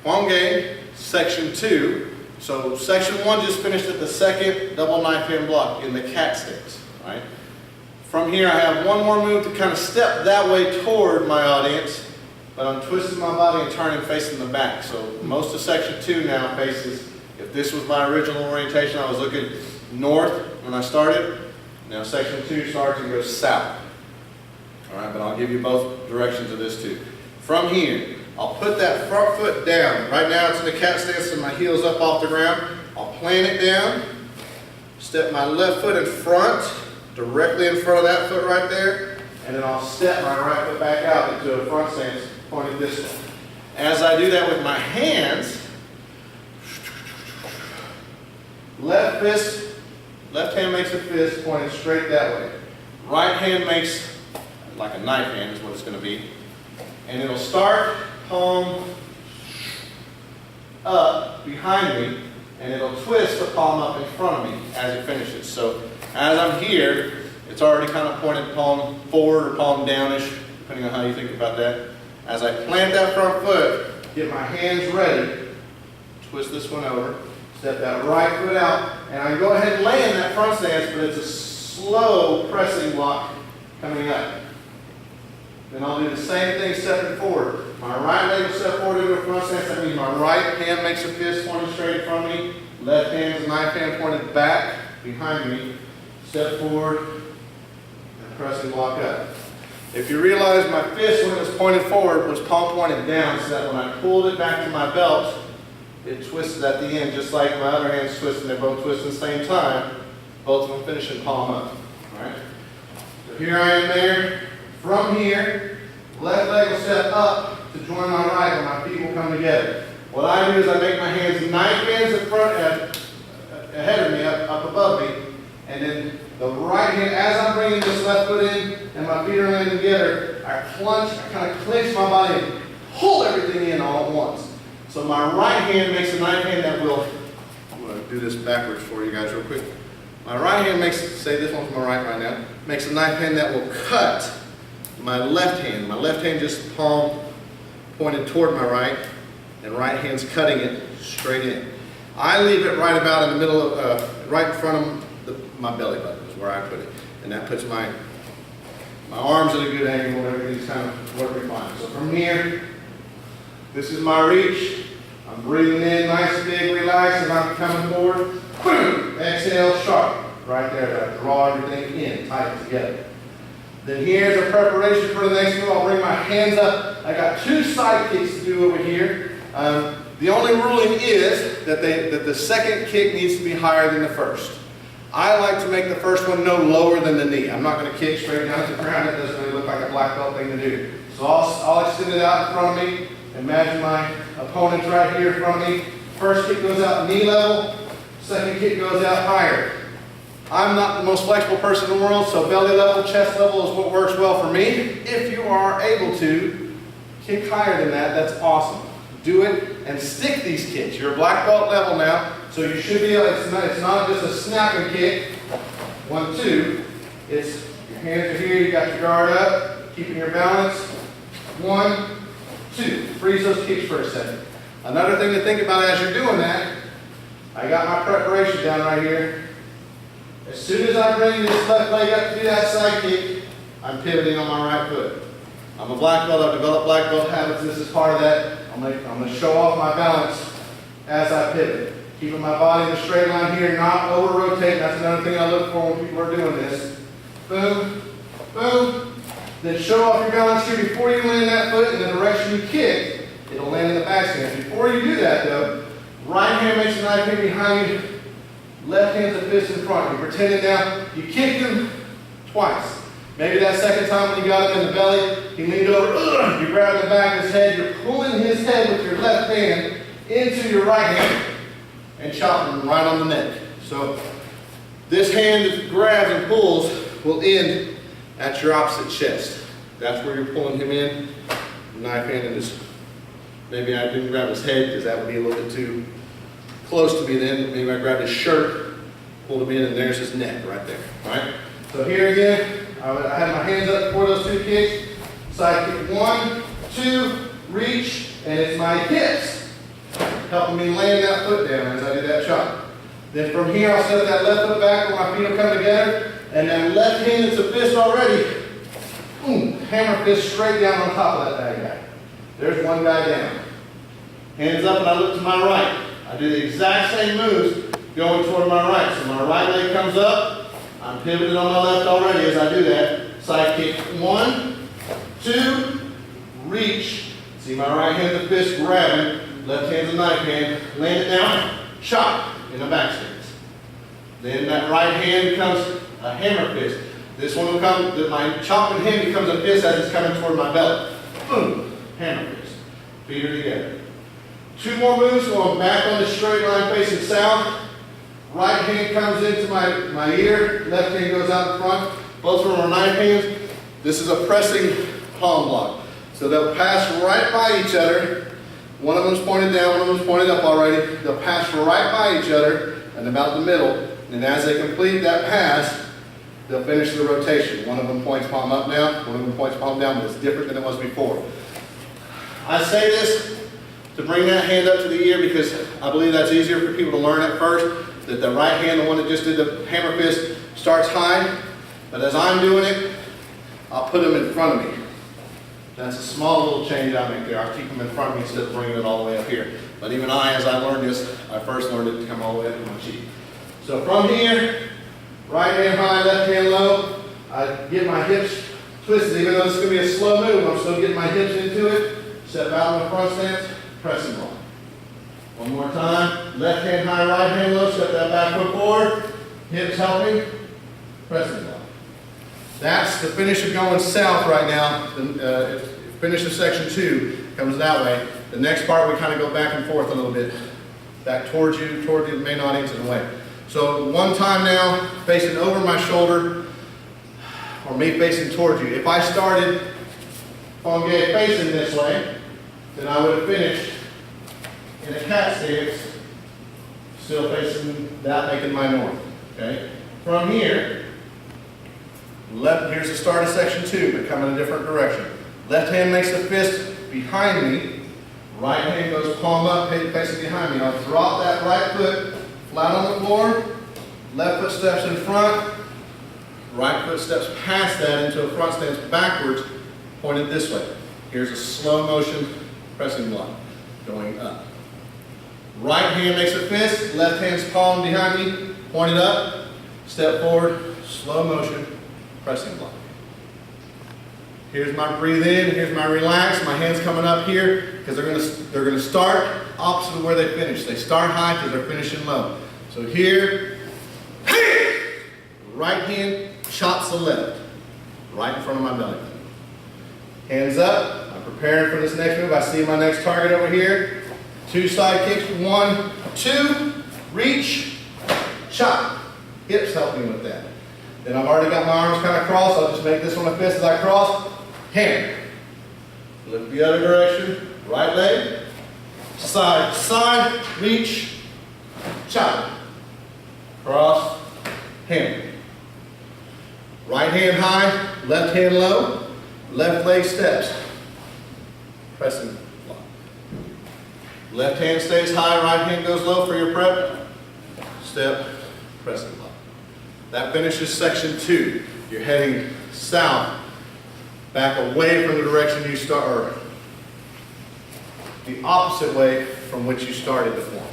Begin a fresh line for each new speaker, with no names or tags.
Kwang Gae, section 2. So section 1 just finished at the second double knife hand block in the cat stance. Right? From here I have one more move to kind of step that way toward my audience, but I'm twisting my body and turning facing the back. So most of section 2 now faces, if this was my original orientation, I was looking north when I started. Now section 2 starts and goes south. Alright, but I'll give you both directions of this too. From here, I'll put that front foot down. Right now it's in the cat stance and my heel's up off the ground. I'll plant it down, step my left foot in front, directly in front of that foot right there, and then I'll step my right foot back out into a front stance pointed this way. As I do that with my hands, left hand makes a fist pointed straight that way. Right hand makes like a knife hand is what it's going to be. And it'll start palm up behind me, and it'll twist the palm up in front of me as it finishes. So as I'm here, it's already kind of pointed palm forward or palm downish, depending on how you think about that. As I plant that front foot, get my hands ready, twist this one over, step that right foot out, and I go ahead and land that front stance, but it's a slow pressing block coming up. Then I'll do the same thing stepping forward. My right leg will step forward into a front stance. That means my right hand makes a fist pointed straight in front of me. Left hand is knife hand pointed back behind me. Step forward and pressing block up. If you realize my fist when it was pointed forward was palm pointed down, so that when I pulled it back to my belt, it twisted at the end, just like my other hand's twisting. They're both twisting at the same time. Both of them finishing palm up. All right? So here I am there. From here, left leg will step up to join my right, and my feet will come together. What I do is I make my hands knife hands in front, ahead of me, up above me, and then the right hand, as I'm bringing this left foot in and my feet are landing together, I kind of clench my body and pull everything in all at once. So my right hand makes a knife hand that will, I'm going to do this backwards for you guys real quick. My right hand makes, say this one's my right now, makes a knife hand that will cut my left hand. My left hand just palm pointed toward my right, and right hand's cutting it straight in. I leave it right about in the middle of, right in front of my belly button is where I put it. And that puts my arms at a good angle and everything's kind of working fine. So from here, this is my reach. I'm breathing in nice, big, relaxed, and I'm coming forward. Boom! Exhale, sharp. Right there to draw everything in, tight together. Then here's a preparation for the next move. I'll bring my hands up. I got 2 side kicks to do over here. The only ruling is that the second kick needs to be higher than the first. I like to make the first one no lower than the knee. I'm not going to kick straight down to the ground. That doesn't really look like a black belt thing to do. So I'll extend it out in front of me. Imagine my opponent's right here in front of me. First kick goes out knee level. Second kick goes out higher. I'm not the most flexible person in the world, so belly level, chest level is what works well for me. If you are able to kick higher than that, that's awesome. Do it and stick these kicks. You're a black belt level now, so you should be able, it's not just a snapping kick. 1, 2. It's your hands are here, you got your guard up, keeping your balance. 1, 2. Freeze those kicks for a second. Another thing to think about as you're doing that, I got my preparation down right here. As soon as I bring this left leg up to do that side kick, I'm pivoting on my right foot. I'm a black belt, I've developed black belt habits, this is part of that. I'm going to show off my balance as I pivot. Keeping my body in a straight line here, not over-rotating. That's another thing I look for when people are doing this. Boom, boom. Then show off your balance here before you land that foot in the direction you kick. It'll land in the back stance. Before you do that though, right hand makes a knife hand behind you. Left hand's a fist in front. You're pretending now, you kicked him twice. Maybe that second time when you got him in the belly, he leaned over, you grab the back of his head, you're pulling his head with your left hand into your right hand and chopping him right on the neck. So this hand that grabs and pulls will end at your opposite chest. That's where you're pulling him in. Knife hand and just, maybe I didn't grab his head because that would be a little bit too close to me then. Maybe I grabbed his shirt, pulled him in, and there's his neck right there. Right? So here again, I had my hands up before those 2 kicks. Side kick 1, 2, reach, and it's my hips helping me land that foot down as I do that chop. Then from here, I'll set that left foot back where my feet will come together, and that left hand that's a fist already, boom, hammer fist straight down on top of that bad guy. There's one guy down. Hands up and I look to my right. I do the exact same moves going toward my right. So my right leg comes up, I'm pivoted on my left already as I do that. Side kick, 1, 2, reach. See my right hand the fist grabbing, left hand's a knife hand, land it down, chop in the back stance. Then that right hand becomes a hammer fist. This one will come, my chopping hand becomes a fist as it's coming toward my belly. Boom, hammer fist. Feet are together. 2 more moves, going back on the straight line facing south. Right hand comes into my ear, left hand goes out in front. Both of them are knife hands. This is a pressing palm block. So they'll pass right by each other. One of them's pointed down, one of them's pointed up already. They'll pass right by each other and about the middle. And as they complete that pass, they'll finish the rotation. One of them points palm up now, one of them points palm down, but it's different than it was before. I say this to bring that hand up to the ear because I believe that's easier for people to learn at first. That the right hand, the one that just did the hammer fist, starts high. But as I'm doing it, I'll put them in front of me. That's a small little change I make there. I'll keep them in front of me instead of bringing it all the way up here. But even as I learned this, I first learned it to come all the way up to my cheek. So from here, right hand high, left hand low, I get my hips twisted. Even though this is going to be a slow move, I'm still getting my hips into it. Step out in the front stance, pressing block. One more time, left hand high, right hand low, step that back foot forward, hips helping, pressing block. That's the finish of going south right now. Finish of section 2 comes that way. The next part we kind of go back and forth a little bit, back towards you, toward the main audience and away. So one time now, facing over my shoulder, or me facing towards you. If I started Kwang Gae facing this way, then I would have finished in a cat stance, still facing that, making my north. Okay? From here, here's the start of section 2, but coming a different direction. Left hand makes the fist behind me. Right hand goes palm up, facing behind me. I'll drop that right foot flat on the floor. Left foot steps in front. Right foot steps past that into a front stance backwards, pointed this way. Here's a slow motion pressing block going up. Right hand makes a fist. Left hand's palm behind me, pointed up. Step forward, slow motion pressing block. Here's my breathe in, here's my relax. My hands coming up here because they're gonna start opposite of where they finish. They start high because they're finishing low. So here, right hand chops the left, right in front of my belly button. Hands up. I'm preparing for this next move. I see my next target over here. 2 side kicks. 1, 2, reach, chop. Hips help me with that. Then I've already got my arms kind of crossed. I'll just make this one a fist as I cross. Hand. Look the other direction. Right leg. Side, side, reach, chop. Cross, hand. Right hand high, left hand low. Left leg steps. Pressing block. Left hand stays high, right hand goes low for your prep. Step, pressing block. That finishes section 2. You're heading south, back away from the direction you start, or the opposite way from which you started the form.